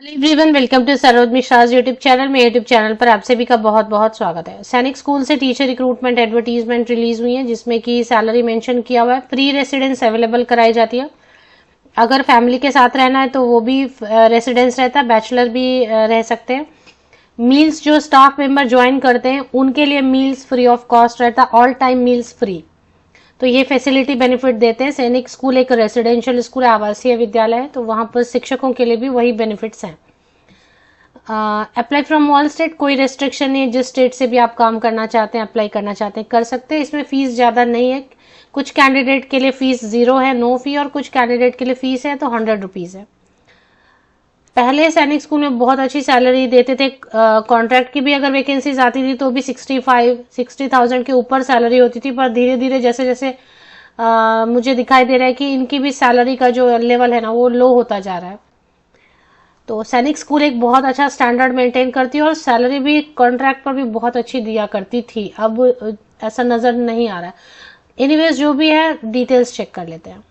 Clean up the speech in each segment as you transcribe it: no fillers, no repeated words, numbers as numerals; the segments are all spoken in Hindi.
Hello everyone, welcome to Saroj Mishra's YouTube channel. मेरे यूट्यूब चैनल पर आप सभी का बहुत बहुत स्वागत है। सैनिक स्कूल से टीचर रिक्रूटमेंट एडवर्टीजमेंट रिलीज हुई है, जिसमें कि सैलरी मेंशन किया हुआ है। फ्री रेसिडेंस अवेलेबल कराई जाती है। अगर फैमिली के साथ रहना है तो वो भी रेसिडेंस रहता है, बैचलर भी रह सकते हैं। मील्स जो स्टाफ मेंबर ज्वाइन करते हैं उनके लिए मील्स फ्री ऑफ कॉस्ट रहता है, ऑल टाइम मील्स फ्री। तो ये फैसिलिटी बेनिफिट देते हैं। सैनिक स्कूल एक रेसिडेंशियल स्कूल, आवासीय विद्यालय है, तो वहां पर शिक्षकों के लिए भी वही बेनिफिट्स हैं। अप्लाई फ्रॉम ऑल स्टेट, कोई रेस्ट्रिक्शन नहीं है। जिस स्टेट से भी आप काम करना चाहते हैं, अप्लाई करना चाहते हैं, कर सकते हैं। इसमें फीस ज़्यादा नहीं है। कुछ कैंडिडेट के लिए फीस 0 है, नो फी, और कुछ कैंडिडेट के लिए फीस है तो 100 रुपीज़ है। पहले सैनिक स्कूल में बहुत अच्छी सैलरी देते थे। कॉन्ट्रैक्ट की भी अगर वैकेंसीज आती थी तो भी 60,000 के ऊपर सैलरी होती थी, पर धीरे धीरे जैसे जैसे मुझे दिखाई दे रहा है कि इनकी भी सैलरी का जो लेवल है ना वो लो होता जा रहा है। तो सैनिक स्कूल एक बहुत अच्छा स्टैंडर्ड मेंटेन करती है और सैलरी भी कॉन्ट्रैक्ट पर भी बहुत अच्छी दिया करती थी। अब ऐसा नजर नहीं आ रहा है। एनीवेज, जो भी है डिटेल्स चेक कर लेते हैं।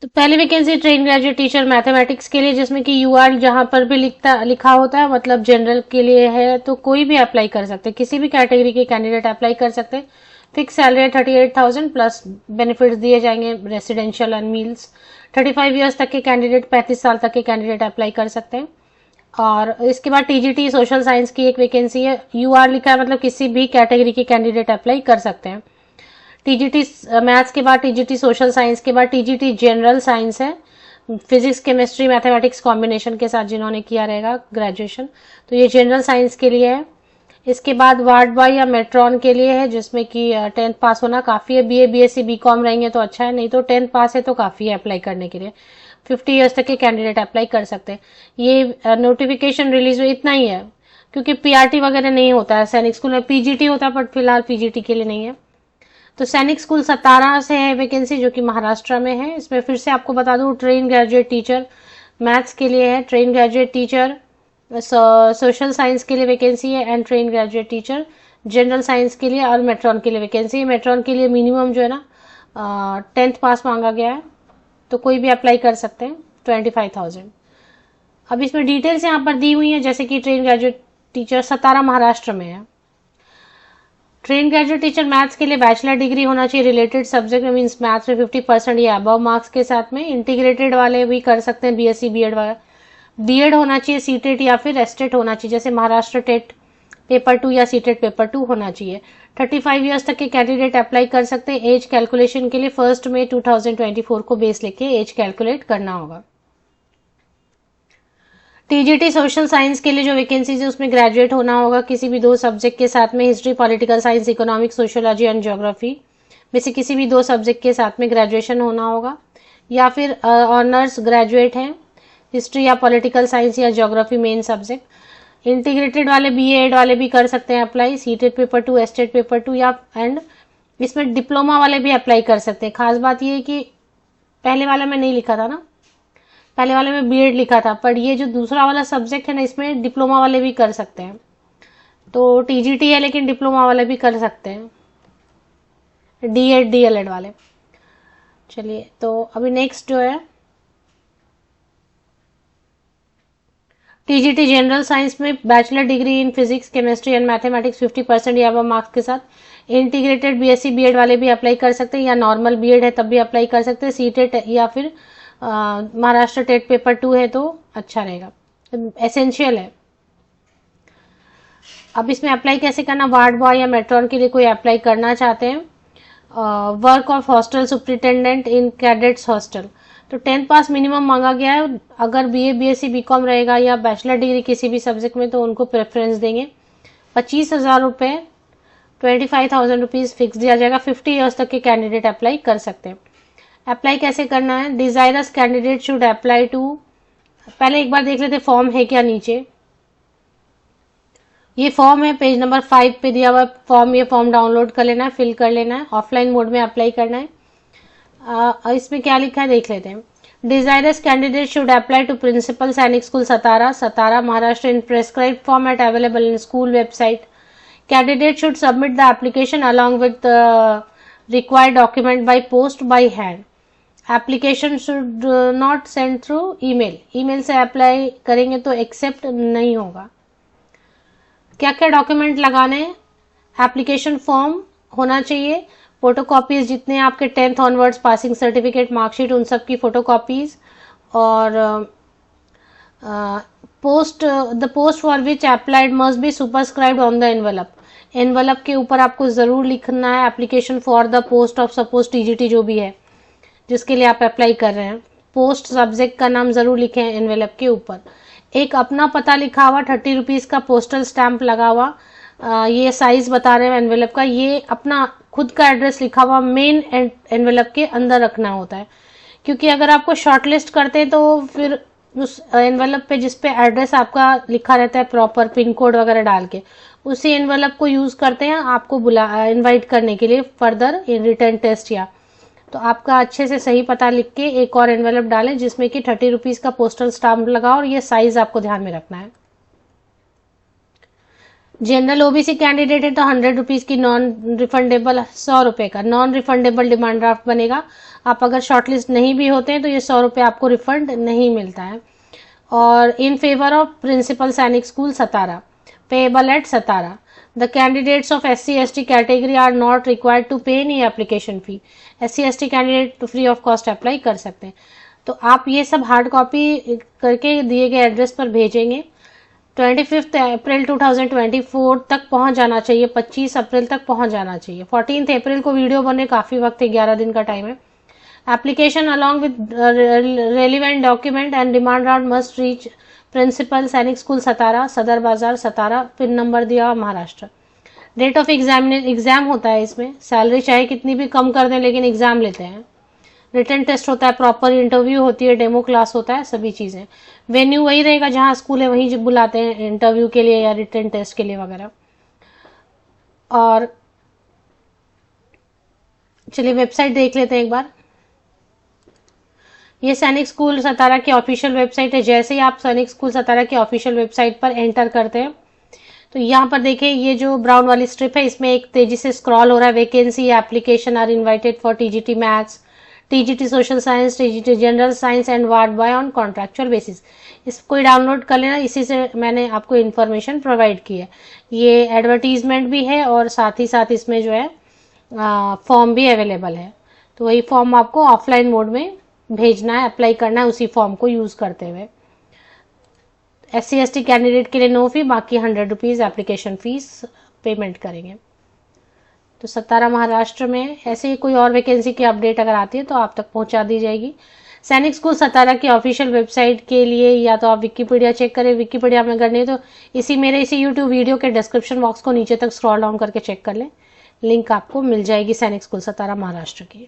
तो पहली vacancy train graduate teacher mathematics के लिए, जिसमें कि यूआर जहां पर भी लिखा होता है, मतलब जनरल के लिए है, तो कोई भी अप्लाई कर सकते हैं। किसी भी कैटेगरी के कैंडिडेट अप्लाई कर सकते हैं। फिक्स सैलरी 38,000 प्लस बेनिफिट्स दिए जाएंगे, रेसिडेंशियल एंड मील्स। 35 ईयर्स तक के कैंडिडेट, 35 साल तक के कैंडिडेट अप्लाई कर सकते हैं। और इसके बाद टीजीटी सोशल साइंस की एक वैकेंसी है। यूआर लिखा है, मतलब किसी भी कैटेगरी के कैंडिडेट अप्लाई कर सकते हैं। टीजीटी मैथ्स के बाद टीजीटी सोशल साइंस के बाद टीजीटी जनरल साइंस है। फिजिक्स केमिस्ट्री मैथमेटिक्स कॉम्बिनेशन के साथ जिन्होंने किया रहेगा ग्रेजुएशन, तो ये जनरल साइंस के लिए है। इसके बाद वार्ड बॉय या मेट्रॉन के लिए है, जिसमें कि 10th पास होना काफी है। बीए बीएससी बीकॉम रहेंगे तो अच्छा है, नहीं तो 10th पास है तो काफी है अप्लाई करने के लिए। 50 ईयर्स तक के कैंडिडेट अप्लाई कर सकते हैं। ये नोटिफिकेशन रिलीज हुई, इतना ही है, क्योंकि पीआरटी वगैरह नहीं होता है सैनिक स्कूल में। पीजीटी होता है, बट फिलहाल पीजीटी के लिए नहीं है। तो सैनिक स्कूल सतारा से है वैकेंसी, जो कि महाराष्ट्र में है। इसमें फिर से आपको बता दूं, ट्रेन ग्रेजुएट टीचर मैथ्स के लिए है, train graduate teacher social science के लिए वैकेंसी है, and train graduate teacher general science के लिए, और मेट्रॉन के लिए वैकेंसी है। मेट्रॉन के लिए मिनिमम जो है ना 10th पास मांगा गया है, तो कोई भी अप्लाई कर सकते हैं। 25,000। अब इसमें डिटेल्स यहाँ पर दी हुई है, जैसे कि ट्रेन ग्रेजुएट टीचर सतारा महाराष्ट्र में है। ट्रेन ग्रेजुएट टीचर मैथ्स के लिए बैचलर डिग्री होना चाहिए रिलेटेड सब्जेक्ट में, मीन्स मैथ्स में 50% या अबव मार्क्स के साथ में। इंटीग्रेटेड वाले भी कर सकते हैं, बीएससी बीएड वाला। बीएड होना चाहिए, सीटेट या फिर एस्टेट होना चाहिए, जैसे महाराष्ट्र टेट पेपर 2 या सीटेट पेपर 2 होना चाहिए। 35 ईयर्स तक के कैंडिडेट अप्लाई कर सकते हैं। एज कैलकुलेशन के लिए 1 मई 2024 को बेस लेके एज कैलकुलेट करना होगा। टीजीटी सोशल साइंस के लिए जो वैकेंसीज है उसमें ग्रेजुएट होना होगा किसी भी 2 सब्जेक्ट के साथ में, history political science economics sociology and geography में से किसी भी 2 सब्जेक्ट के साथ में ग्रेजुएशन होना होगा, या फिर ऑनर्स ग्रेजुएट हैं हिस्ट्री या पॉलिटिकल साइंस या ज्योग्राफी मेन सब्जेक्ट। इंटीग्रेटेड वाले बीएड वाले भी कर सकते हैं apply, CTET paper 2 estate paper 2, या एंड इसमें डिप्लोमा वाले भी अप्लाई कर सकते हैं। खास बात यह है कि पहले वाले में नहीं लिखा था ना, पहले वाले में बीएड लिखा था, पर ये जो दूसरा वाला सब्जेक्ट है ना, इसमें डिप्लोमा वाले भी कर सकते हैं। तो टीजीटी है लेकिन डिप्लोमा वाले भी कर सकते हैं, डीएड डीएलएड वाले। चलिए, तो अभी नेक्स्ट जो है टीजीटी जनरल साइंस में bachelor degree in physics chemistry and mathematics 50% या मार्क्स के साथ। इंटीग्रेटेड बीएससी बीएड वाले भी अप्लाई कर सकते हैं, या नॉर्मल बीएड है तब भी अप्लाई कर सकते हैं। सीटेट या फिर महाराष्ट्र टेट पेपर 2 है तो अच्छा रहेगा, एसेंशियल है। अब इसमें अप्लाई कैसे करना, वार्ड बॉय या मेट्रॉन के लिए कोई अप्लाई करना चाहते हैं, work of hostel superintendent in cadets hostel, तो 10th पास मिनिमम मांगा गया है। अगर बीए बीएससी बीकॉम रहेगा या बैचलर डिग्री किसी भी सब्जेक्ट में तो उनको प्रेफरेंस देंगे। 25,000 रुपये, 25,000 रुपीज फिक्स दिया जाएगा। 50 ईयर्स तक के कैंडिडेट अप्लाई कर सकते हैं। अप्लाई कैसे करना है, desirous candidate should apply to, पहले एक बार देख लेते फॉर्म है क्या नीचे। ये फॉर्म है, पेज नंबर 5 पे दिया हुआ फॉर्म। ये फॉर्म डाउनलोड कर लेना है, फिल कर लेना है, ऑफलाइन मोड में अप्लाई करना है। इसमें क्या लिखा है देख लेते हैं। Desirous candidate should apply to principal Sainik school Satara, Satara Maharashtra in prescribed format available in school website. Candidate should submit the application along with required document by post by hand. Application should not send through email, email से अप्लाई करेंगे तो एक्सेप्ट नहीं होगा। क्या क्या डॉक्यूमेंट लगाने हैं? एप्लीकेशन फॉर्म होना चाहिए, फोटोकॉपीज जितने आपके 10th onwards passing certificate, marksheet, उन सब की फोटोकॉपीज, और the post for which applied must be superscribed on the envelope, envelope के ऊपर आपको जरूर लिखना है application for the post of suppose TGT जो भी है जिसके लिए आप अप्लाई कर रहे हैं, पोस्ट सब्जेक्ट का नाम जरूर लिखें एनवेलप के ऊपर। एक अपना पता लिखा हुआ 30 रुपीज का पोस्टल स्टैंप लगा हुआ, ये साइज बता रहे हैं एनवेलप का, ये अपना खुद का एड्रेस लिखा हुआ मेन एनवेलप के अंदर रखना होता है, क्योंकि अगर आपको शॉर्टलिस्ट करते हैं तो फिर उस एनवेलप पे जिसपे एड्रेस आपका लिखा रहता है प्रॉपर पिन कोड वगैरह डाल के, उसी एनवेलप को यूज करते हैं आपको इनवाइट करने के लिए फर्दर रिटर्न टेस्ट या, तो आपका अच्छे से सही पता लिख के एक और एनवेलप डालें जिसमें कि 30 रुपीज का पोस्टल स्टाम्प लगा, और ये साइज आपको ध्यान में रखना है। जनरल ओबीसी कैंडिडेट है तो 100 रुपीज की नॉन रिफंडेबल, 100 रुपए का नॉन रिफंडेबल डिमांड ड्राफ्ट बनेगा। आप अगर शॉर्टलिस्ट नहीं भी होते हैं तो ये 100 रुपए आपको रिफंड नहीं मिलता है। और in favour of principal Sainik school Satara, payable at Satara, the candidates of SC/ST category are not required to pay any application fee, SC/ST candidate free of cost apply कर सकते हैं। तो आप ये सब हार्ड कॉपी करके दिए गए एड्रेस पर भेजेंगे। 25 अप्रैल 2024 तक पहुंच जाना चाहिए, 25 अप्रैल तक पहुंच जाना चाहिए। 14 अप्रैल को वीडियो बने, काफी वक्त है, 11 दिन का टाइम है। Application along with relevant document and demand draft must reach principal Sainik school Satara, Sadar Bazar Satara, pin number दिया महाराष्ट्र। डेट ऑफ एग्जाम होता है इसमें, सैलरी चाहे कितनी भी कम कर दें लेकिन एग्जाम लेते हैं। रिटर्न टेस्ट होता है, प्रॉपर इंटरव्यू होती है, डेमो क्लास होता है, सभी चीजें। वेन्यू वही रहेगा जहां स्कूल है, वहीं बुलाते हैं इंटरव्यू के लिए या रिटर्न टेस्ट के लिए वगैरह। और चलिए वेबसाइट देख लेते हैं एक बार। ये सैनिक स्कूल सतारा की ऑफिशियल वेबसाइट है। जैसे ही आप सैनिक स्कूल सतारा की ऑफिशियल वेबसाइट पर एंटर करते हैं तो यहाँ पर देखिए ये जो ब्राउन वाली स्ट्रिप है इसमें एक तेजी से स्क्रॉल हो रहा है, vacancy application are invited for TGT maths, TGT social science, TGT general science and ward boy on contractual basis. इसको डाउनलोड कर लेना, इसी से मैंने आपको इन्फॉर्मेशन प्रोवाइड की है। ये एडवर्टीजमेंट भी है और साथ ही साथ इसमें जो है फॉर्म भी अवेलेबल है, तो वही फॉर्म आपको ऑफलाइन मोड में भेजना है, अप्लाई करना है उसी फॉर्म को यूज करते हुए। SC/ST कैंडिडेट के लिए नो फी, बाकी 100 रुपीज एप्लीकेशन फीस पेमेंट करेंगे। तो सतारा महाराष्ट्र में ऐसे कोई और वैकेंसी की अपडेट अगर आती है तो आप तक पहुंचा दी जाएगी। सैनिक स्कूल सतारा की ऑफिशियल वेबसाइट के लिए या तो आप विकिपीडिया चेक करें, विकिपीडिया में करनी है तो इसी यूट्यूब वीडियो के डिस्क्रिप्शन बॉक्स को नीचे तक स्क्रॉल डाउन करके चेक कर लें, लिंक आपको मिल जाएगी सैनिक स्कूल सतारा महाराष्ट्र की।